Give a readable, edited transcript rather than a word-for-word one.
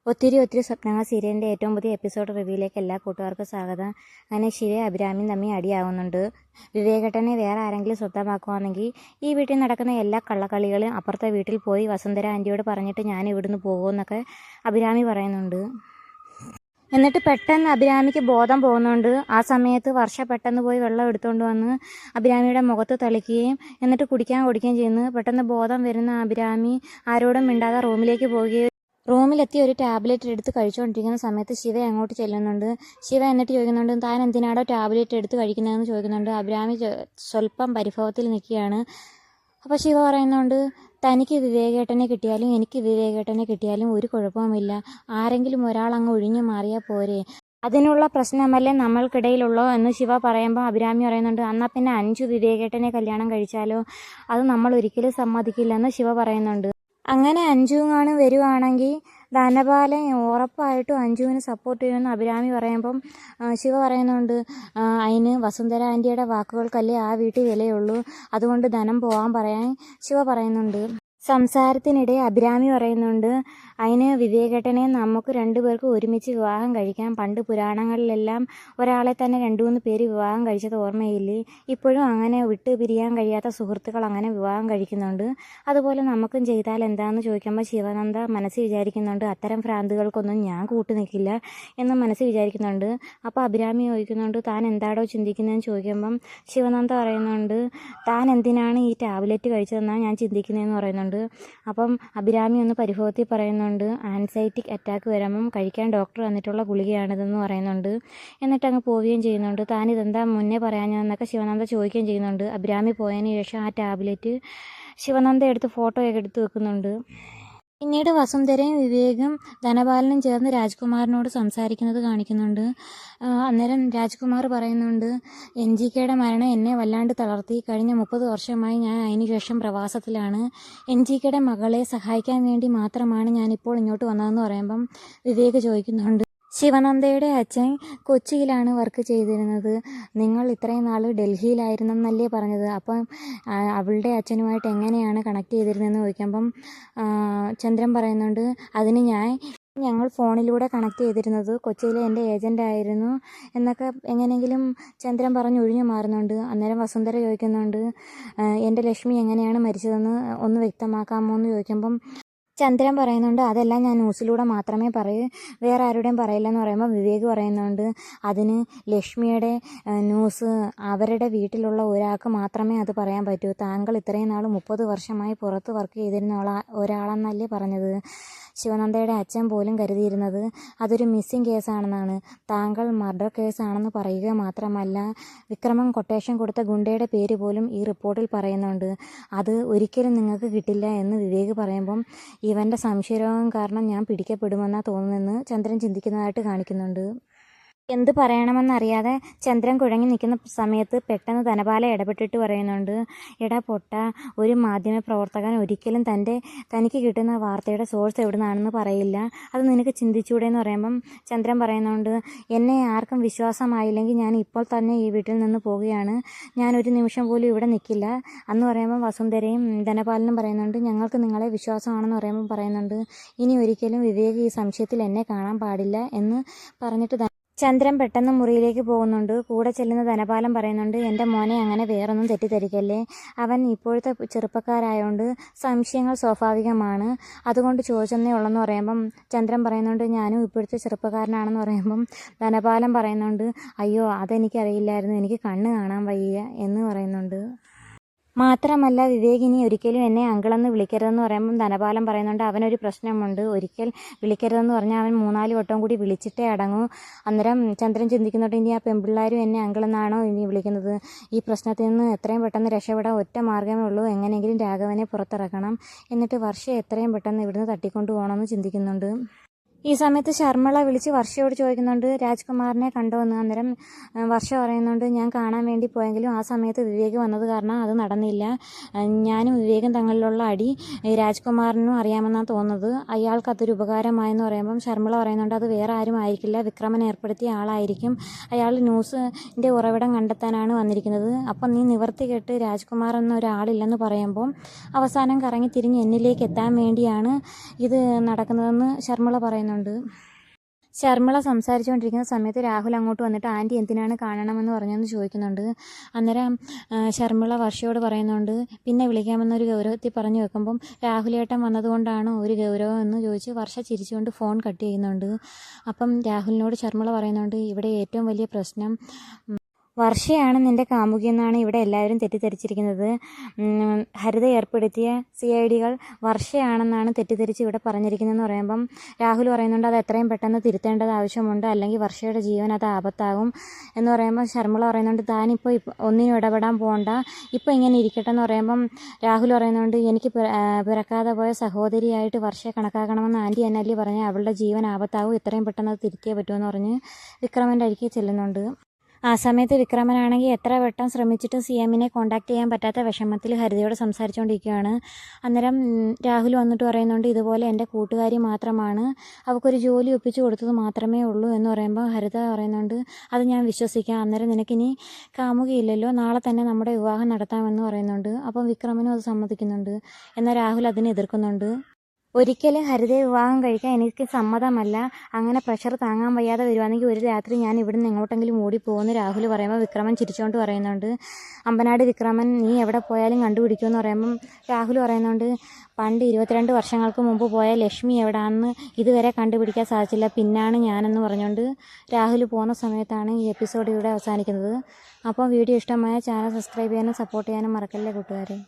ഒത്തിരി സ്വപ്നങ്ങൾ സീരിയലിൻ്റെ ഏറ്റവും പുതിയ എപ്പിസോഡ് റിവ്യൂയിലേക്ക് എല്ലാ കൂട്ടുകാർക്കും സ്വാഗതം. അങ്ങനെ ശിവയും അഭിരാമിയും തമ്മിൽ അടിയാവുന്നുണ്ട്. വിവേകേട്ടനെ വേറെ ആരെങ്കിലും സ്വന്തമാക്കുവാണെങ്കിൽ ഈ വീട്ടിൽ നടക്കുന്ന എല്ലാ കള്ളക്കളികളും അപ്പുറത്തെ വീട്ടിൽ പോയി വസുന്ധര ആൻറ്റിയോട് പറഞ്ഞിട്ട് ഞാൻ ഇവിടുന്ന് പോകുമെന്നൊക്കെ അഭിരാമി പറയുന്നുണ്ട്. എന്നിട്ട് പെട്ടെന്ന് അഭിരാമിക്ക് ബോധം പോകുന്നുണ്ട്. ആ സമയത്ത് വർഷ പെട്ടെന്ന് പോയി വെള്ളം എടുത്തുകൊണ്ട് വന്ന് അഭിരാമിയുടെ മുഖത്ത് തളിക്കുകയും എന്നിട്ട് കുടിക്കുകയും ചെയ്യുന്നു. പെട്ടെന്ന് ബോധം വരുന്ന അഭിരാമി ആരോടും മിണ്ടാതെ റൂമിലേക്ക് പോവുകയും റൂമിലെത്തി ഒരു ടാബ്ലറ്റ് എടുത്ത് കഴിച്ചുകൊണ്ടിരിക്കുന്ന സമയത്ത് ശിവ അങ്ങോട്ട് ചെല്ലുന്നുണ്ട്. ശിവ എന്നിട്ട് ചോദിക്കുന്നുണ്ട്, താൻ എന്തിനാടോ ടാബ്ലറ്റ് എടുത്ത് കഴിക്കുന്നതെന്ന് ചോദിക്കുന്നുണ്ട്. അഭിരാമി സ്വല്പം പരിഭവത്തിൽ നിൽക്കുകയാണ്. അപ്പോൾ ശിവ പറയുന്നുണ്ട്, തനിക്ക് വിവേകേട്ടനെ കിട്ടിയാലും എനിക്ക് വിവേകേട്ടനെ കിട്ടിയാലും ഒരു കുഴപ്പവുമില്ല. ആരെങ്കിലും ഒരാൾ അങ്ങ് ഒഴിഞ്ഞു മാറിയാൽ പോരെ, അതിനുള്ള പ്രശ്നമല്ലേ നമ്മൾക്കിടയിലുള്ളോ എന്ന് ശിവ പറയുമ്പോൾ അഭിരാമി പറയുന്നുണ്ട്, എന്നാൽ പിന്നെ അഞ്ചു വിവേകേട്ടനെ കല്യാണം കഴിച്ചാലോ, അത് നമ്മൾ ഒരിക്കലും സമ്മതിക്കില്ലെന്ന് ശിവ പറയുന്നുണ്ട്. അങ്ങനെ അഞ്ജുവാണ് വരുവാണെങ്കിൽ ധനപാലൻ ഉറപ്പായിട്ടും അഞ്ജുവിന് സപ്പോർട്ട് ചെയ്യുമെന്ന് അഭിരാമി പറയുമ്പം ശിവ പറയുന്നുണ്ട്, അതിന് വസുന്ധര ആൻറ്റിയുടെ വാക്കുകൾക്കല്ലേ ആ വീട്ടിൽ വിലയുള്ളൂ, അതുകൊണ്ട് ധനം പോകാൻ പറയാൻ ശിവ പറയുന്നുണ്ട്. സംസാരത്തിനിടെ അഭിരാമി പറയുന്നുണ്ട്, അതിന് വിവേകേട്ടനെ നമുക്ക് രണ്ടുപേർക്ക് ഒരുമിച്ച് വിവാഹം കഴിക്കാം. പണ്ട് പുരാണങ്ങളിലെല്ലാം ഒരാളെ തന്നെ 2-3 പേര് വിവാഹം കഴിച്ചത് ഓർമ്മയില്ലേ? ഇപ്പോഴും അങ്ങനെ വിട്ട് പിരിയാൻ കഴിയാത്ത സുഹൃത്തുക്കൾ അങ്ങനെ വിവാഹം കഴിക്കുന്നുണ്ട്. അതുപോലെ നമുക്കും ചെയ്താൽ എന്താണെന്ന് ചോദിക്കുമ്പോൾ ശിവനന്ദ മനസ്സിൽ വിചാരിക്കുന്നുണ്ട്, അത്തരം ഭ്രാന്തുകൾക്കൊന്നും ഞാൻ കൂട്ടു നിൽക്കില്ല എന്ന് മനസ്സിൽ വിചാരിക്കുന്നുണ്ട്. അപ്പോൾ അഭിരാമി ചോദിക്കുന്നുണ്ട്, താൻ എന്താടോ ചിന്തിക്കുന്നതെന്ന് ചോദിക്കുമ്പം ശിവനന്ദ പറയുന്നുണ്ട്, താൻ എന്തിനാണ് ഈ ടാബ്ലറ്റ് കഴിച്ചതെന്നാണ് ഞാൻ ചിന്തിക്കുന്നതെന്ന് പറയുന്നുണ്ട്. അപ്പം അഭിരാമി ഒന്ന് പരിഭവത്തിൽ പറയുന്നുണ്ട്, ആൻസൈറ്റിക് അറ്റാക്ക് വരുമ്പം കഴിക്കാൻ ഡോക്ടർ തന്നിട്ടുള്ള ഗുളികയാണിതെന്ന് പറയുന്നുണ്ട്. എന്നിട്ട് അങ്ങ് പോവുകയും ചെയ്യുന്നുണ്ട്. താനിതെന്താ മുന്നേ പറയാഞ്ഞതെന്നൊക്കെ ശിവനന്ദ ചോദിക്കുകയും ചെയ്യുന്നുണ്ട്. അഭിരാമി പോയതിന് ശേഷം ആ ടാബ്ലറ്റ് ശിവനന്ദ എടുത്ത് ഫോട്ടോയൊക്കെ എടുത്ത് വെക്കുന്നുണ്ട്. പിന്നീട് വസുന്ധരയും വിവേകും ധനപാലനും ചേർന്ന് രാജ്കുമാറിനോട് സംസാരിക്കുന്നത് കാണിക്കുന്നുണ്ട്. അന്നേരം രാജ്കുമാർ പറയുന്നുണ്ട്, NGKയുടെ മരണം എന്നെ വല്ലാണ്ട് തളർത്തി. കഴിഞ്ഞ 30 വർഷമായി ഞാൻ അതിനുശേഷം പ്രവാസത്തിലാണ്. NGKയുടെ മകളെ സഹായിക്കാൻ വേണ്ടി മാത്രമാണ് ഞാനിപ്പോൾ ഇങ്ങോട്ട് വന്നതെന്ന് പറയുമ്പം വിവേക് ചോദിക്കുന്നുണ്ട്, ശിവനന്ദയുടെ അച്ഛൻ കൊച്ചിയിലാണ് വർക്ക് ചെയ്തിരുന്നത്, നിങ്ങൾ ഇത്രയും നാൾ ഡൽഹിയിലായിരുന്നെന്നല്ലേ പറഞ്ഞത്, അപ്പം അവളുടെ അച്ഛനുമായിട്ട് എങ്ങനെയാണ് കണക്ട് ചെയ്തിരുന്നതെന്ന് ചോദിക്കുമ്പം ചന്ദ്രൻ പറയുന്നുണ്ട്, അതിന് ഞങ്ങൾ ഫോണിലൂടെ കണക്ട് ചെയ്തിരുന്നത് കൊച്ചിയിലെ എൻ്റെ ഏജൻ്റായിരുന്നു എന്നൊക്കെ എങ്ങനെയെങ്കിലും ചന്ദ്രൻ പറഞ്ഞ് ഒഴിഞ്ഞു മാറുന്നുണ്ട്. അന്നേരം വസുന്ധര ചോദിക്കുന്നുണ്ട്, എൻ്റെ ലക്ഷ്മി എങ്ങനെയാണ് മരിച്ചതെന്ന് ഒന്ന് വ്യക്തമാക്കാമോ എന്ന് ചോദിക്കുമ്പം ചന്ദ്രൻ പറയുന്നുണ്ട്, അതെല്ലാം ഞാൻ ന്യൂസിലൂടെ മാത്രമേ പറയൂ, വേറെ ആരുടെയും പറയില്ലെന്ന് പറയുമ്പോൾ വിവേക് പറയുന്നുണ്ട്, അതിന് ലക്ഷ്മിയുടെ ന്യൂസ് അവരുടെ വീട്ടിലുള്ള ഒരാൾക്ക് മാത്രമേ അത് പറയാൻ പറ്റൂ. താങ്കൾ ഇത്രയും നാൾ 30 വർഷമായി പുറത്ത് വർക്ക് ചെയ്തിരുന്ന ഒരാളെന്നല്ലേ പറഞ്ഞത്. ശിവനന്ദയുടെ അച്ഛൻ പോലും കരുതിയിരുന്നത് അതൊരു മിസ്സിംഗ് കേസാണെന്നാണ്. താങ്കൾ മർഡർ കേസാണെന്ന് പറയുക മാത്രമല്ല, വിക്രമൻ കൊട്ടേഷൻ കൊടുത്ത ഗുണ്ടയുടെ പേര് പോലും ഈ റിപ്പോർട്ടിൽ പറയുന്നുണ്ട്. അത് ഒരിക്കലും നിങ്ങൾക്ക് കിട്ടില്ല എന്ന് വിവേക് പറയുമ്പം ഇവൻ്റെ സംശയരോഗം കാരണം ഞാൻ പിടിക്കപ്പെടുമെന്നാണ് തോന്നുന്നതെന്ന് ചന്ദ്രൻ ചിന്തിക്കുന്നതായിട്ട് കാണിക്കുന്നുണ്ട്. എന്ത് പറയണമെന്നറിയാതെ ചന്ദ്രൻ കുഴങ്ങി നിൽക്കുന്ന സമയത്ത് പെട്ടെന്ന് ധനപാല ഇടപെട്ടിട്ട് പറയുന്നുണ്ട്, എടാ പൊട്ട, ഒരു മാധ്യമപ്രവർത്തകൻ ഒരിക്കലും തനിക്ക് കിട്ടുന്ന വാർത്തയുടെ സോഴ്സ് എവിടുന്നാണെന്ന് പറയില്ല, അത് നിനക്ക് ചിന്തിച്ചൂടെന്ന് പറയുമ്പം ചന്ദ്രൻ പറയുന്നുണ്ട്, എന്നെ ആർക്കും വിശ്വാസമായില്ലെങ്കിൽ ഞാൻ ഇപ്പോൾ തന്നെ ഈ വീട്ടിൽ നിന്ന് പോവുകയാണ്, ഞാൻ ഒരു നിമിഷം പോലും ഇവിടെ നിൽക്കില്ല എന്ന് പറയുമ്പം വസുന്ധരയും ധനപാലനും പറയുന്നുണ്ട്, ഞങ്ങൾക്ക് നിങ്ങളെ വിശ്വാസമാണെന്ന് പറയുമ്പം പറയുന്നുണ്ട്, ഇനി ഒരിക്കലും വിവേക് ഈ സംശയത്തിൽ എന്നെ കാണാൻ പാടില്ല എന്ന് പറഞ്ഞിട്ട് ചന്ദ്രൻ പെട്ടെന്ന് മുറിയിലേക്ക് പോകുന്നുണ്ട്. കൂടെ ചെല്ലുന്ന ധനപാലൻ പറയുന്നുണ്ട്, എൻ്റെ മോനെ അങ്ങനെ വേറൊന്നും തെറ്റിദ്ധരിക്കല്ലേ, അവൻ ഇപ്പോഴത്തെ ചെറുപ്പക്കാരായതുകൊണ്ട് സംശയങ്ങൾ സ്വാഭാവികമാണ്, അതുകൊണ്ട് ചോദിച്ചെന്നേ ഉള്ളെന്ന് പറയുമ്പം ചന്ദ്രൻ പറയുന്നുണ്ട്, ഞാനും ഇപ്പോഴത്തെ ചെറുപ്പക്കാരനാണെന്ന് പറയുമ്പം ധനപാലൻ പറയുന്നുണ്ട്, അയ്യോ അതെനിക്കറിയില്ലായിരുന്നു, എനിക്ക് കണ്ണ് കാണാൻ വയ്യ എന്ന് പറയുന്നുണ്ട്. മാത്രമല്ല വിവേകിനി ഒരിക്കലും എന്നെ അങ്കിളെന്ന് വിളിക്കരുതെന്ന് പറയുമ്പം ധനപാലൻ പറയുന്നുണ്ട്, അവനൊരു പ്രശ്നമുണ്ട്, ഒരിക്കൽ വിളിക്കരുതെന്ന് പറഞ്ഞാൽ അവൻ 3-4 വട്ടം കൂടി വിളിച്ചിട്ടേ അടങ്ങൂ. അന്നേരം ചന്ദ്രൻ ചിന്തിക്കുന്നുണ്ട്, ഇനി ആ പെൺപിള്ളേരും എന്നെ അങ്കിളെന്നാണോ ഇനി വിളിക്കുന്നത്, ഈ പ്രശ്നത്തിൽ നിന്ന് എത്രയും പെട്ടെന്ന് രക്ഷപ്പെടാൻ ഒറ്റ മാർഗ്ഗമേ ഉള്ളൂ, എങ്ങനെയെങ്കിലും രാഘവനെ പുറത്തിറക്കണം, എന്നിട്ട് വർഷയെ എത്രയും പെട്ടെന്ന് ഇവിടുന്ന് തട്ടിക്കൊണ്ടു പോകണമെന്ന് ചിന്തിക്കുന്നുണ്ട്. ഈ സമയത്ത് ശർമ്മിള വിളിച്ച് വർഷയോട് ചോദിക്കുന്നുണ്ട്, രാജ്കുമാറിനെ കണ്ടോ എന്ന്. അന്നേരം വർഷ പറയുന്നുണ്ട്, ഞാൻ കാണാൻ വേണ്ടി പോയെങ്കിലും ആ സമയത്ത് വിവേക് വന്നത് കാരണം അത് നടന്നില്ല, ഞാനും വിവേകും തങ്ങളിലുള്ള അടി രാജ്കുമാറിനും അറിയാമെന്നാണ് തോന്നുന്നത്, അയാൾക്ക് അതൊരു ഉപകാരമായെന്ന് പറയുമ്പം ശർമ്മിള പറയുന്നുണ്ട്, അത് വേറെ ആരും ആയിരിക്കില്ല, വിക്രമൻ ഏർപ്പെടുത്തിയ ആളായിരിക്കും, അയാൾ ന്യൂസിൻ്റെ ഉറവിടം കണ്ടെത്താനാണ് വന്നിരിക്കുന്നത്, അപ്പം നീ നിവർത്തി കെട്ട് രാജ്കുമാർ എന്ന ഒരാളില്ലെന്ന് പറയുമ്പം അവസാനം കറങ്ങി തിരിഞ്ഞ് എന്നിലേക്ക് എത്താൻ വേണ്ടിയാണ് ഇത് നടക്കുന്നതെന്ന് ശർമ്മിള പറയുന്നുണ്ട്. പറയുന്നുണ്ട്. ശർമിള സംസാരിച്ചുകൊണ്ടിരിക്കുന്ന സമയത്ത് രാഹുൽ അങ്ങോട്ട് വന്നിട്ട് ആൻറ്റി എന്തിനാണ് കാണണമെന്ന് പറഞ്ഞെന്ന് ചോദിക്കുന്നുണ്ട്. അന്നേരം ശർമിള വർഷയോട് പറയുന്നുണ്ട്, പിന്നെ വിളിക്കാമെന്നൊരു ഗൗരവത്തിൽ പറഞ്ഞു വെക്കുമ്പം രാഹുലേട്ടൻ വന്നതുകൊണ്ടാണോ ഒരു ഗൗരവം എന്ന് ചോദിച്ച് വർഷ ചിരിച്ചുകൊണ്ട് ഫോൺ കട്ട് ചെയ്യുന്നുണ്ട്. അപ്പം രാഹുലിനോട് ശർമിള പറയുന്നുണ്ട്, ഇവിടെ ഏറ്റവും വലിയ പ്രശ്നം വർഷയാണ് നിൻ്റെ കാമുകിയെന്നാണ് ഇവിടെ എല്ലാവരും തെറ്റിദ്ധരിച്ചിരിക്കുന്നത്. ഹരിത ഏർപ്പെടുത്തിയ CIDകൾ വർഷയാണെന്നാണ് തെറ്റിദ്ധരിച്ച് ഇവിടെ പറഞ്ഞിരിക്കുന്നതെന്ന് പറയുമ്പം രാഹുൽ പറയുന്നുണ്ട്, അത് എത്രയും പെട്ടെന്ന് തിരുത്തേണ്ടത് ആവശ്യമുണ്ട്, അല്ലെങ്കിൽ വർഷയുടെ ജീവൻ അത് ആപത്താകും എന്ന് പറയുമ്പോൾ ശർമിള പറയുന്നുണ്ട്, താനിപ്പോൾ ഒന്നിനും ഇടപെടാൻ പോകണ്ട, ഇപ്പോൾ ഇങ്ങനെ ഇരിക്കട്ടെ എന്ന് പറയുമ്പം രാഹുൽ പറയുന്നുണ്ട്, എനിക്ക് പിറക്കാതെ പോയ സഹോദരിയായിട്ട് വർഷയെ കണക്കാക്കണമെന്ന് ആൻറ്റി എന്നല്ലേ പറഞ്ഞ്, അവളുടെ ജീവൻ ആപത്താകും, എത്രയും പെട്ടെന്ന് അത് തിരുത്തിയേ പറ്റുമെന്ന് പറഞ്ഞ് വിക്രമൻ്റെ അരികെ ചെല്ലുന്നുണ്ട്. ആ സമയത്ത് വിക്രമനാണെങ്കിൽ എത്ര വട്ടം ശ്രമിച്ചിട്ടും CMനെ കോൺടാക്ട് ചെയ്യാൻ പറ്റാത്ത വിഷമത്തിൽ ഹരിതയോട് സംസാരിച്ചുകൊണ്ടിരിക്കുകയാണ്. അന്നേരം രാഹുൽ വന്നിട്ട് പറയുന്നുണ്ട്, ഇതുപോലെ എൻ്റെ കൂട്ടുകാരി മാത്രമാണ്, അവൾക്കൊരു ജോലി ഒപ്പിച്ചു കൊടുത്തത് മാത്രമേ ഉള്ളൂ എന്ന് പറയുമ്പോൾ ഹരിത പറയുന്നുണ്ട്, അത് ഞാൻ വിശ്വസിക്കാം, അന്നേരം നിനക്കിനി കാമുകയില്ലല്ലോ, നാളെ തന്നെ നമ്മുടെ വിവാഹം നടത്താമെന്ന് പറയുന്നുണ്ട്. അപ്പം വിക്രമനും അത് സമ്മതിക്കുന്നുണ്ട്. എന്നാൽ രാഹുൽ അതിനെ എതിർക്കുന്നുണ്ട്. ഒരിക്കലും ഹരിതയെ വിവാഹം കഴിക്കാൻ എനിക്ക് സമ്മതമല്ല, അങ്ങനെ പ്രഷർ താങ്ങാൻ വയ്യാതെ വരുവാണെങ്കിൽ ഒരു രാത്രി ഞാൻ ഇവിടുന്ന് എങ്ങോട്ടെങ്കിലും ഓടിപ്പോകുമെന്ന് രാഹുൽ പറയുമ്പോൾ വിക്രമൻ ചിരിച്ചുകൊണ്ട് പറയുന്നുണ്ട്, അമ്പനാട് വിക്രമൻ നീ എവിടെ പോയാലും കണ്ടുപിടിക്കുമെന്ന് പറയുമ്പം രാഹുൽ പറയുന്നുണ്ട്, പണ്ട് 22 വർഷങ്ങൾക്ക് മുമ്പ് പോയ ലക്ഷ്മി എവിടെയാണെന്ന് ഇതുവരെ കണ്ടുപിടിക്കാൻ സാധിച്ചില്ല, പിന്നാണ് ഞാനെന്ന് പറഞ്ഞുകൊണ്ട് രാഹുൽ പോകുന്ന സമയത്താണ് ഈ എപ്പിസോഡ് ഇവിടെ അവസാനിക്കുന്നത്. അപ്പോൾ വീഡിയോ ഇഷ്ടമായ ചാനൽ സബ്സ്ക്രൈബ് ചെയ്യാനും സപ്പോർട്ട് ചെയ്യാനും മറക്കല്ലേ കൂട്ടുകാരെ.